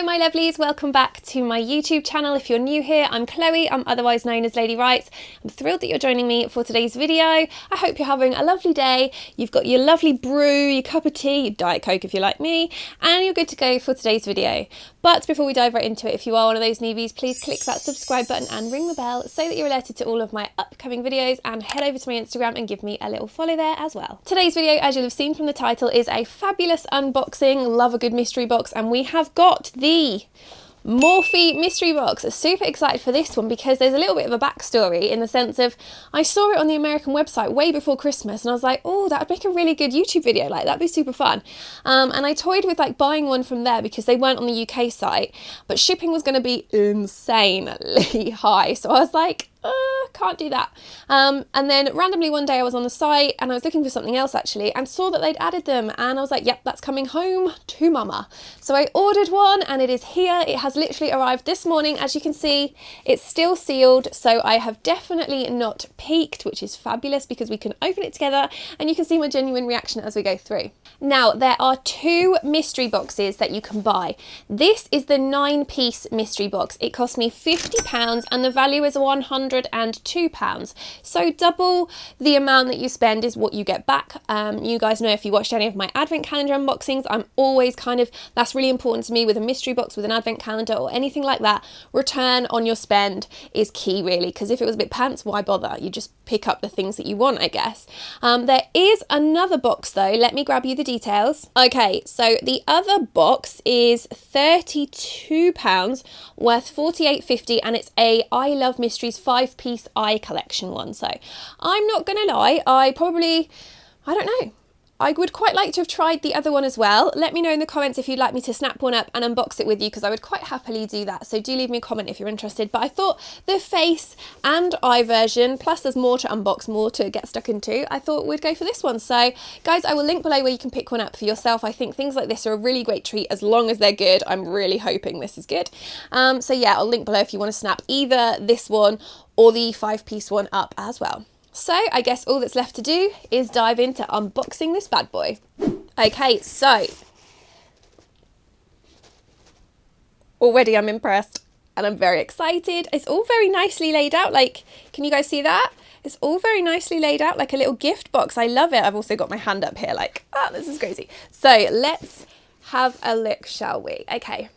Hi my lovelies, welcome back to my YouTube channel. If you're new here, I'm Chloe, I'm otherwise known as Lady Writes. I'm thrilled that you're joining me for today's video. I hope you're having a lovely day. You've got your lovely brew, your cup of tea, your Diet Coke if you're like me, and you're good to go for today's video. But before we dive right into it, if you are one of those newbies, please click that subscribe button and ring the bell so that you're alerted to all of my upcoming videos, and head over to my Instagram and give me a little follow there as well. Today's video, as you'll have seen from the title, is a fabulous unboxing. Love a good mystery box, and we have got the Morphe Mystery Box. Super excited for this one because there's a little bit of a backstory in the sense of I saw it on the American website way before Christmas and I was like, oh, that would make a really good YouTube video, like that'd be super fun. And I toyed with like buying one from there because they weren't on the UK site, but shipping was going to be insanely high, so I was like, can't do that. And then randomly one day I was on the site and I was looking for something else actually and saw that they'd added them, and I was like, yep, that's coming home to mama. So I ordered one and it is here. It has literally arrived this morning. As you can see, it's still sealed, so I have definitely not peeked, which is fabulous because we can open it together and you can see my genuine reaction as we go through. Now, there are two mystery boxes that you can buy. This is the 9-piece mystery box. It cost me £50 and the value is £102. So double the amount that you spend is what you get back. You guys know, if you watched any of my advent calendar unboxings, I'm always that's really important to me with a mystery box, with an advent calendar or anything like that. Return on your spend is key really, because if it was a bit pants, why bother? You just pick up the things that you want, I guess. There is another box though. Let me grab you the details. Okay, so the other box is £32 worth £48.50, and it's a I Love Mysteries 5-piece eye collection one. So I'm not gonna lie, I don't know, I would quite like to have tried the other one as well. Let me know in the comments if you'd like me to snap one up and unbox it with you, because I would quite happily do that. So do leave me a comment if you're interested. But I thought the face and eye version, plus there's more to unbox, more to get stuck into, I thought we'd go for this one. So guys, I will link below where you can pick one up for yourself. I think things like this are a really great treat as long as they're good. I'm really hoping this is good. So yeah, I'll link below if you want to snap either this one or the 5-piece one up as well. So I guess all that's left to do is dive into unboxing this bad boy. Okay, so already I'm impressed and I'm very excited. It's all very nicely laid out. Like, can you guys see that? It's all very nicely laid out like a little gift box. I love it. I've also got my hand up here like, this is crazy. So let's have a look, shall we? Okay.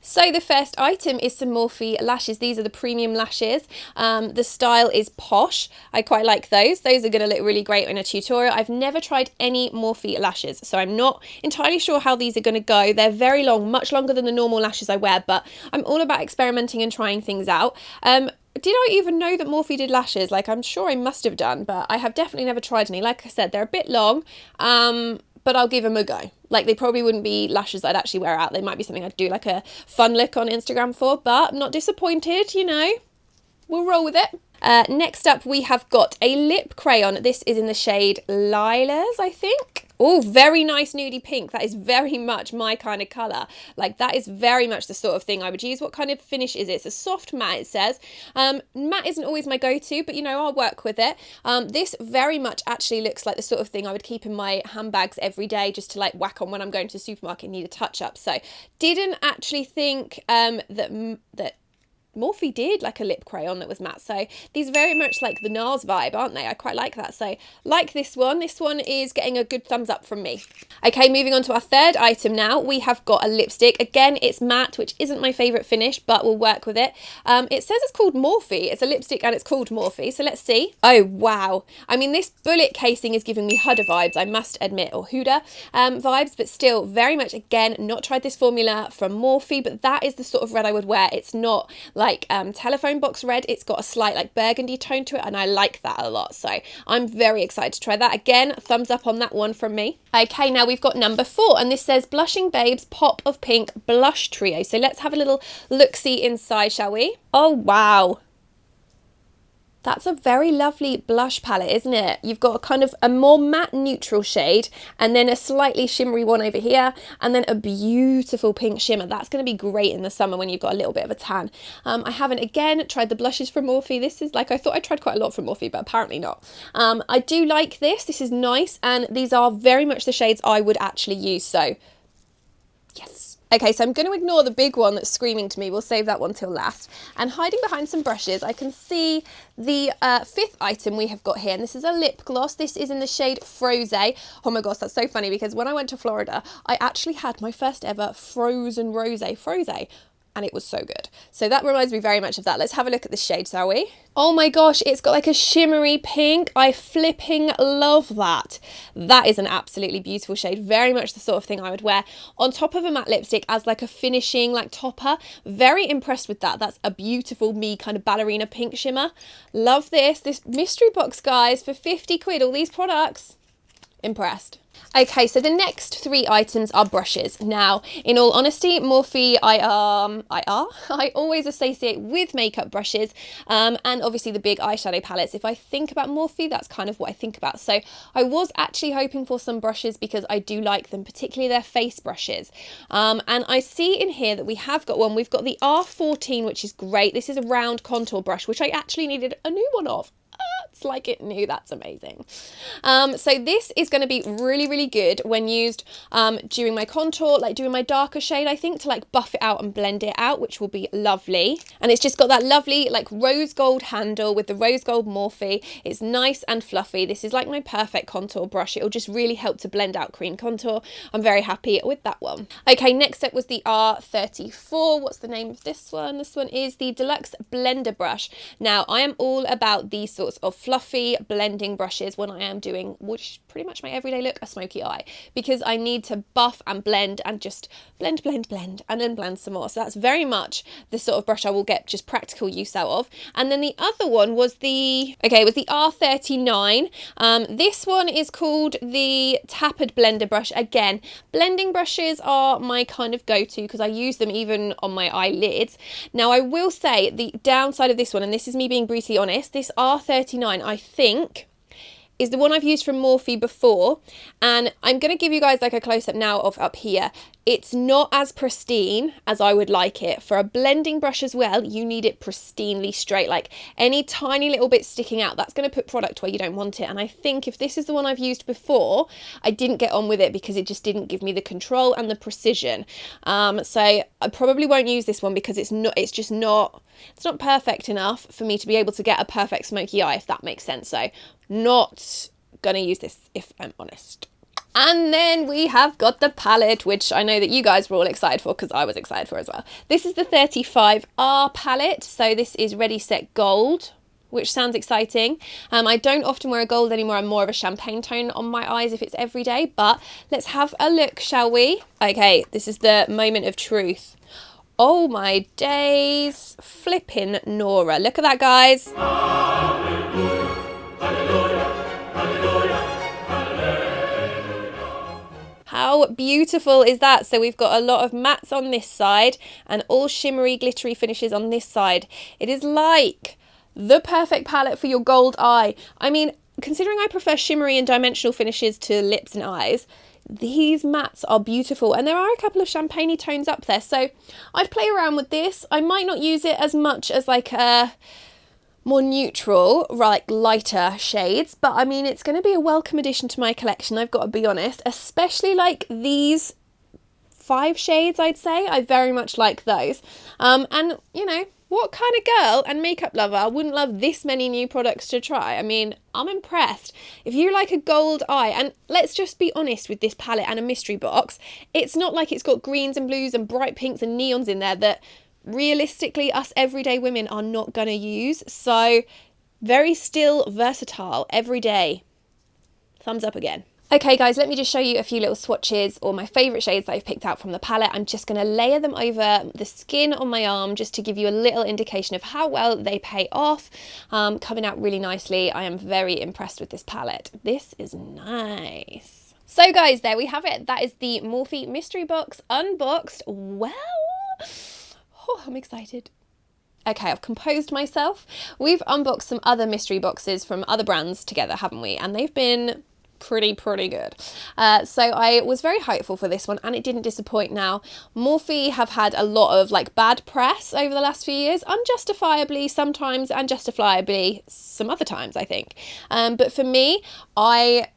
So the first item is some Morphe lashes. These are the premium lashes. The style is posh. I quite like those. Those are going to look really great in a tutorial. I've never tried any Morphe lashes, so I'm not entirely sure how these are going to go. They're very long, much longer than the normal lashes I wear, but I'm all about experimenting and trying things out. Did I even know that Morphe did lashes? Like, I'm sure I must have done, but I have definitely never tried any. Like I said, they're a bit long, but I'll give them a go. Like, they probably wouldn't be lashes that I'd actually wear out. They might be something I'd do like a fun look on Instagram for, but I'm not disappointed, you know. We'll roll with it. Next up, we have got a lip crayon. This is in the shade Lilas, I think. Oh, very nice nudie pink. That is very much my kind of colour. Like, that is very much the sort of thing I would use. What kind of finish is it? It's a soft matte, it says. Matte isn't always my go-to, but you know, I'll work with it. This very much actually looks like the sort of thing I would keep in my handbags every day just to like whack on when I'm going to the supermarket and need a touch-up. So didn't actually think that Morphe did like a lip crayon that was matte. So these are very much like the NARS vibe, aren't they? I quite like that. So like this one is getting a good thumbs up from me. Okay, moving on to our third item now. We have got a lipstick. Again, it's matte, which isn't my favourite finish, but we'll work with it. It says it's called Morphe. It's a lipstick and it's called Morphe. So let's see. Oh, wow. I mean, this bullet casing is giving me Huda vibes, I must admit, or Huda vibes, but still very much, again, not tried this formula from Morphe, but that is the sort of red I would wear. It's not like telephone box red. It's got a slight like burgundy tone to it, and I like that a lot. So I'm very excited to try that. Again, thumbs up on that one from me. Okay, now we've got number 4, and this says Blushing Babes Pop of Pink Blush Trio. So let's have a little look-see inside, shall we? Oh, wow. That's a very lovely blush palette, isn't it? You've got a kind of a more matte neutral shade and then a slightly shimmery one over here and then a beautiful pink shimmer. That's going to be great in the summer when you've got a little bit of a tan. I haven't, again, tried the blushes from Morphe. This is like, I thought I tried quite a lot from Morphe, but apparently not. I do like this. This is nice, and these are very much the shades I would actually use, so yes. Okay, so I'm going to ignore the big one that's screaming to me. We'll save that one till last. And hiding behind some brushes, I can see the fifth item we have got here. And this is a lip gloss. This is in the shade Froze. Oh my gosh, that's so funny because when I went to Florida, I actually had my first ever frozen rose, Froze. And it was so good. So that reminds me very much of that. Let's have a look at this shade, shall we? Oh my gosh, it's got like a shimmery pink. I flipping love that. That is an absolutely beautiful shade. Very much the sort of thing I would wear on top of a matte lipstick as like a finishing like topper. Very impressed with that. That's a beautiful me kind of ballerina pink shimmer. Love this. This mystery box, guys, for 50 quid. All these products. Impressed. Okay, so the next three items are brushes. Now, in all honesty, Morphe, I always associate with makeup brushes, and obviously the big eyeshadow palettes. If I think about Morphe, that's kind of what I think about. So I was actually hoping for some brushes because I do like them, particularly their face brushes. And I see in here that we have got one. We've got the R14, which is great. This is a round contour brush, which I actually needed a new one of. It's like it knew. That's amazing. So this is going to be really, really good when used during my contour, like doing my darker shade, I think, to like buff it out and blend it out, which will be lovely. And it's just got that lovely like rose gold handle with the rose gold Morphe. It's nice and fluffy. This is like my perfect contour brush. It'll just really help to blend out cream contour. I'm very happy with that one. Okay, next up was the R34. What's the name of this one? This one is the Deluxe Blender Brush. Now, I am all about these sorts of fluffy blending brushes when I am doing, which is pretty much my everyday look, a smoky eye, because I need to buff and blend and just blend, and then blend some more. So that's very much the sort of brush I will get just practical use out of. And then the other one was the R39. This one is called the Tapered Blender Brush. Again, blending brushes are my kind of go-to because I use them even on my eyelids. Now, I will say the downside of this one, and this is me being brutally honest, this R39, I think, is the one I've used from Morphe before, and I'm going to give you guys like a close-up now of up here. It's not as pristine as I would like it. For a blending brush as well, you need it pristinely straight, like any tiny little bit sticking out, that's going to put product where you don't want it. And I think if this is the one I've used before, I didn't get on with it because it just didn't give me the control and the precision. So I probably won't use this one because it's not perfect enough for me to be able to get a perfect smoky eye, if that makes sense. So not gonna use this, if I'm honest. And then we have got the palette, which I know that you guys were all excited for because I was excited for as well. This is the 35R palette. So this is Ready Set Gold, which sounds exciting. I don't often wear a gold anymore. I'm more of a champagne tone on my eyes if it's every day, but let's have a look, shall we? Okay, this is the moment of truth. Oh my days, flippin' Nora. Look at that, guys. Hallelujah, hallelujah, hallelujah, hallelujah. How beautiful is that? So we've got a lot of mattes on this side and all shimmery, glittery finishes on this side. It is like the perfect palette for your gold eye. I mean, considering I prefer shimmery and dimensional finishes to lips and eyes, these mattes are beautiful, and there are a couple of champagne-y tones up there, so I'd play around with this. I might not use it as much as like a more neutral, like lighter shades, but I mean, it's going to be a welcome addition to my collection, I've got to be honest, especially like these 5 shades, I'd say. I very much like those. And you know, what kind of girl and makeup lover wouldn't love this many new products to try? I mean, I'm impressed. If you like a gold eye, and let's just be honest with this palette and a mystery box, it's not like it's got greens and blues and bright pinks and neons in there that realistically us everyday women are not gonna use. So very still versatile, everyday. Thumbs up again. Okay guys, let me just show you a few little swatches or my favourite shades that I've picked out from the palette. I'm just going to layer them over the skin on my arm just to give you a little indication of how well they pay off. Coming out really nicely. I am very impressed with this palette. This is nice. So guys, there we have it. That is the Morphe Mystery Box unboxed. Well, oh, I'm excited. Okay, I've composed myself. We've unboxed some other mystery boxes from other brands together, haven't we? And they've been pretty good. So I was very hopeful for this one and it didn't disappoint. Now, Morphe have had a lot of like bad press over the last few years, unjustifiably sometimes and justifiably some other times, I think. But for me, I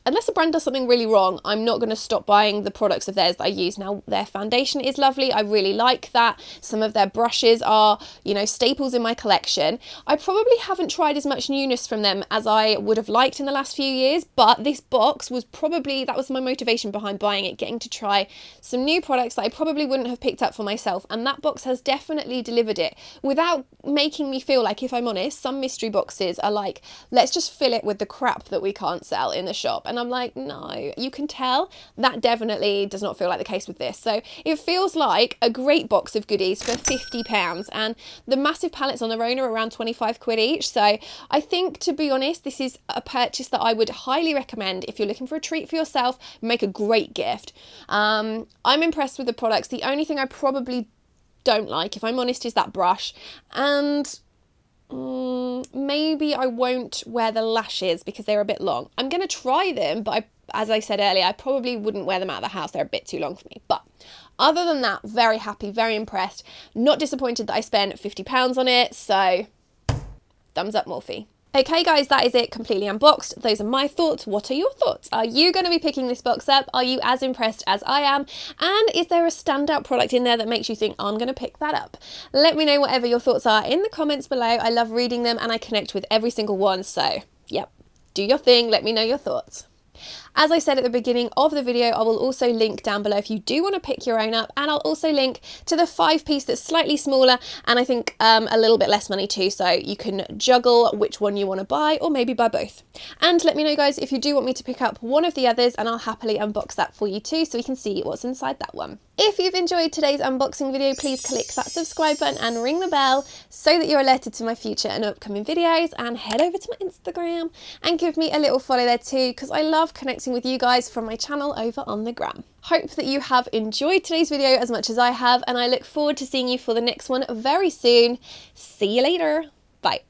unless a brand does something really wrong, I'm not going to stop buying the products of theirs that I use. Now, their foundation is lovely. I really like that. Some of their brushes are, you know, staples in my collection. I probably haven't tried as much newness from them as I would have liked in the last few years, but this box was probably, that was my motivation behind buying it, getting to try some new products that I probably wouldn't have picked up for myself. And that box has definitely delivered it without making me feel like, if I'm honest, some mystery boxes are like, let's just fill it with the crap that we can't sell in the shop. And I'm like, no, you can tell that definitely does not feel like the case with this. So it feels like a great box of goodies for £50, and the massive palettes on their own are around 25 quid each. So I think, to be honest, this is a purchase that I would highly recommend if you're looking for a treat for yourself. Make a great gift. I'm impressed with the products. The only thing I probably don't like, if I'm honest, is that brush, and maybe I won't wear the lashes because they're a bit long. I'm going to try them, but as I said earlier, I probably wouldn't wear them out of the house. They're a bit too long for me. But other than that, very happy, very impressed. Not disappointed that I spent £50 on it. So thumbs up, Morphe. Okay guys, that is it, completely unboxed. Those are my thoughts. What are your thoughts? Are you going to be picking this box up? Are you as impressed as I am? And is there a standout product in there that makes you think, I'm going to pick that up? Let me know whatever your thoughts are in the comments below. I love reading them and I connect with every single one. So, yep, do your thing. Let me know your thoughts. As I said at the beginning of the video, I will also link down below if you do want to pick your own up, and I'll also link to the 5-piece that's slightly smaller and I think a little bit less money too, so you can juggle which one you want to buy, or maybe buy both. And let me know guys if you do want me to pick up one of the others, and I'll happily unbox that for you too, so we can see what's inside that one. If you've enjoyed today's unboxing video, please click that subscribe button and ring the bell so that you're alerted to my future and upcoming videos, and head over to my Instagram and give me a little follow there too, because I love connecting with you guys from my channel over on the gram. Hope that you have enjoyed today's video as much as I have, and I look forward to seeing you for the next one very soon. See you later. Bye.